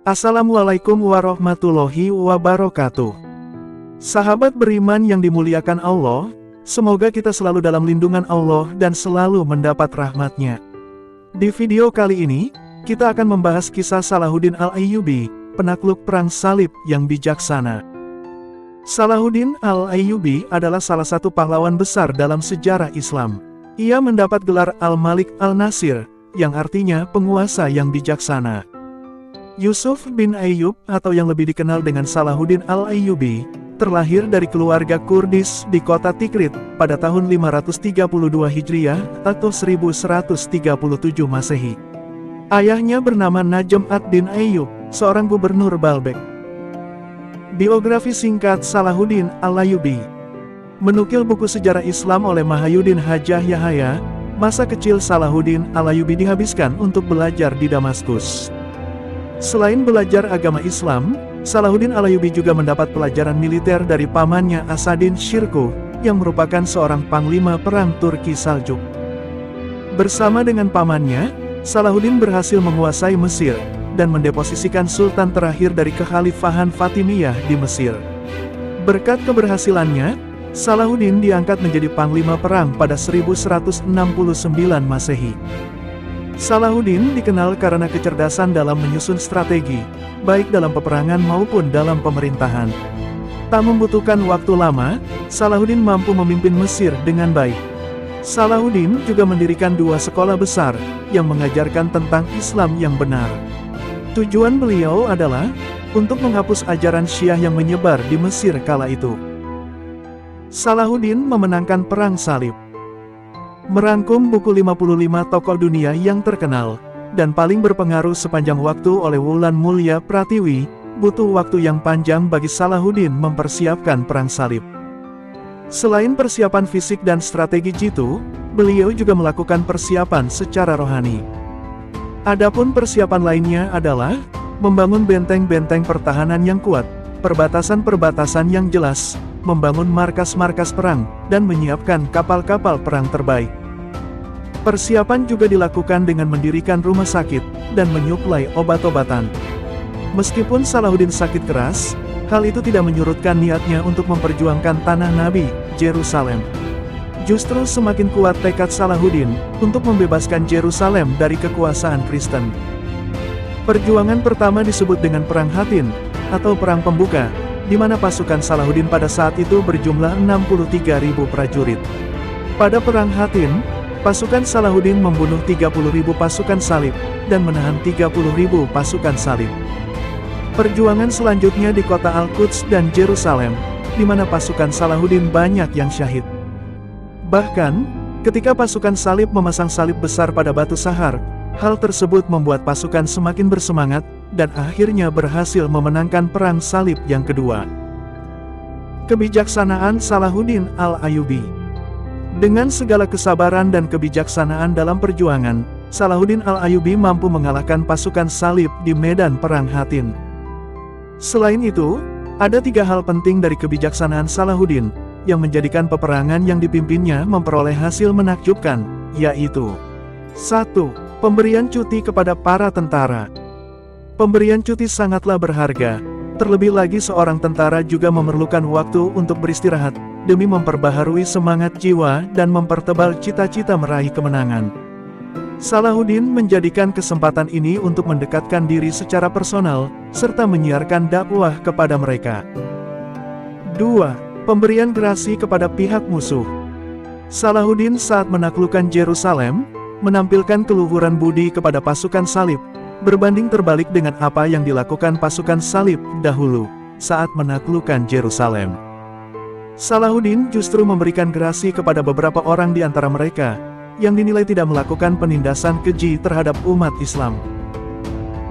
Assalamualaikum warahmatullahi wabarakatuh. Sahabat beriman yang dimuliakan Allah, semoga kita selalu dalam lindungan Allah dan selalu mendapat rahmat-Nya. Di video kali ini, kita akan membahas kisah Salahuddin Al-Ayyubi, penakluk perang salib yang bijaksana. Salahuddin Al-Ayyubi adalah salah satu pahlawan besar dalam sejarah Islam. Ia mendapat gelar Al-Malik Al-Nasir, yang artinya penguasa yang bijaksana. Yusuf bin Ayyub atau yang lebih dikenal dengan Salahuddin Al-Ayyubi, terlahir dari keluarga Kurdis di kota Tikrit pada tahun 532 Hijriah atau 1137 Masehi. Ayahnya bernama Najm ad-Din Ayyub, seorang gubernur Baalbek. Biografi singkat Salahuddin Al-Ayyubi. Menukil buku sejarah Islam oleh Mahyuddin Hajjah Yahaya, masa kecil Salahuddin Al-Ayyubi dihabiskan untuk belajar di Damaskus. Selain belajar agama Islam, Salahuddin Al-Ayyubi juga mendapat pelajaran militer dari pamannya Asaddin Shirkuh, yang merupakan seorang panglima perang Turki Saljuk. Bersama dengan pamannya, Salahuddin berhasil menguasai Mesir, dan mendeposisikan sultan terakhir dari kekhalifahan Fatimiyah di Mesir. Berkat keberhasilannya, Salahuddin diangkat menjadi panglima perang pada 1169 Masehi. Salahuddin dikenal karena kecerdasan dalam menyusun strategi, baik dalam peperangan maupun dalam pemerintahan. Tak membutuhkan waktu lama, Salahuddin mampu memimpin Mesir dengan baik. Salahuddin juga mendirikan dua sekolah besar, yang mengajarkan tentang Islam yang benar. Tujuan beliau adalah untuk menghapus ajaran Syiah yang menyebar di Mesir kala itu. Salahuddin memenangkan Perang Salib. Merangkum buku 55 tokoh dunia yang terkenal dan paling berpengaruh sepanjang waktu oleh Wulan Mulya Pratiwi, butuh waktu yang panjang bagi Salahuddin mempersiapkan Perang Salib. Selain persiapan fisik dan strategi jitu, beliau juga melakukan persiapan secara rohani. Adapun persiapan lainnya adalah membangun benteng-benteng pertahanan yang kuat, perbatasan-perbatasan yang jelas, membangun markas-markas perang, dan menyiapkan kapal-kapal perang terbaik. Persiapan juga dilakukan dengan mendirikan rumah sakit, dan menyuplai obat-obatan. Meskipun Salahuddin sakit keras, hal itu tidak menyurutkan niatnya untuk memperjuangkan tanah Nabi, Yerusalem. Justru semakin kuat tekad Salahuddin untuk membebaskan Yerusalem dari kekuasaan Kristen. Perjuangan pertama disebut dengan Perang Hattin, atau Perang Pembuka, di mana pasukan Salahuddin pada saat itu berjumlah 63.000 prajurit. Pada Perang Hattin, pasukan Salahuddin membunuh 30.000 pasukan salib, dan menahan 30.000 pasukan salib. Perjuangan selanjutnya di kota Al-Quds dan Yerusalem, di mana pasukan Salahuddin banyak yang syahid. Bahkan, ketika pasukan salib memasang salib besar pada batu Sahar, hal tersebut membuat pasukan semakin bersemangat, dan akhirnya berhasil memenangkan Perang Salib yang kedua. Kebijaksanaan Salahuddin Al-Ayyubi. Dengan segala kesabaran dan kebijaksanaan dalam perjuangan, Salahuddin Al-Ayyubi mampu mengalahkan pasukan salib di medan Perang Hattin. Selain itu, ada tiga hal penting dari kebijaksanaan Salahuddin, yang menjadikan peperangan yang dipimpinnya memperoleh hasil menakjubkan, yaitu 1. Pemberian cuti kepada para tentara. Pemberian cuti sangatlah berharga, terlebih lagi seorang tentara juga memerlukan waktu untuk beristirahat, demi memperbaharui semangat jiwa dan mempertebal cita-cita meraih kemenangan. Salahuddin menjadikan kesempatan ini untuk mendekatkan diri secara personal, serta menyiarkan dakwah kepada mereka. 2. Pemberian gerasi kepada pihak musuh. Salahuddin saat menaklukkan Yerusalem, menampilkan keluhuran budi kepada pasukan salib, berbanding terbalik dengan apa yang dilakukan pasukan salib dahulu, saat menaklukkan Yerusalem. Salahuddin justru memberikan gerasi kepada beberapa orang di antara mereka, yang dinilai tidak melakukan penindasan keji terhadap umat Islam.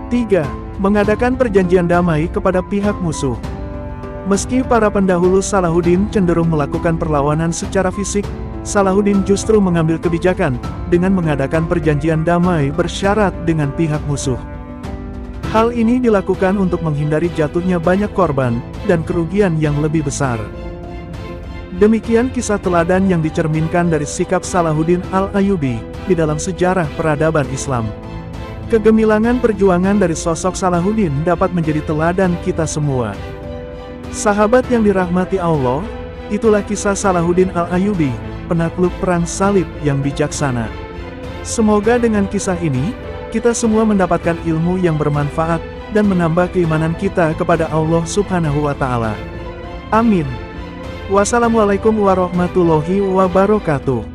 3. Mengadakan perjanjian damai kepada pihak musuh. Meski para pendahulu Salahuddin cenderung melakukan perlawanan secara fisik, Salahuddin justru mengambil kebijakan dengan mengadakan perjanjian damai bersyarat dengan pihak musuh. Hal ini dilakukan untuk menghindari jatuhnya banyak korban dan kerugian yang lebih besar. Demikian kisah teladan yang dicerminkan dari sikap Salahuddin Al-Ayyubi di dalam sejarah peradaban Islam. Kegemilangan perjuangan dari sosok Salahuddin dapat menjadi teladan kita semua. Sahabat yang dirahmati Allah, itulah kisah Salahuddin Al-Ayyubi, penakluk perang salib yang bijaksana. Semoga dengan kisah ini, kita semua mendapatkan ilmu yang bermanfaat, dan menambah keimanan kita kepada Allah Subhanahu wa Ta'ala. Amin. Wassalamualaikum warahmatullahi wabarakatuh.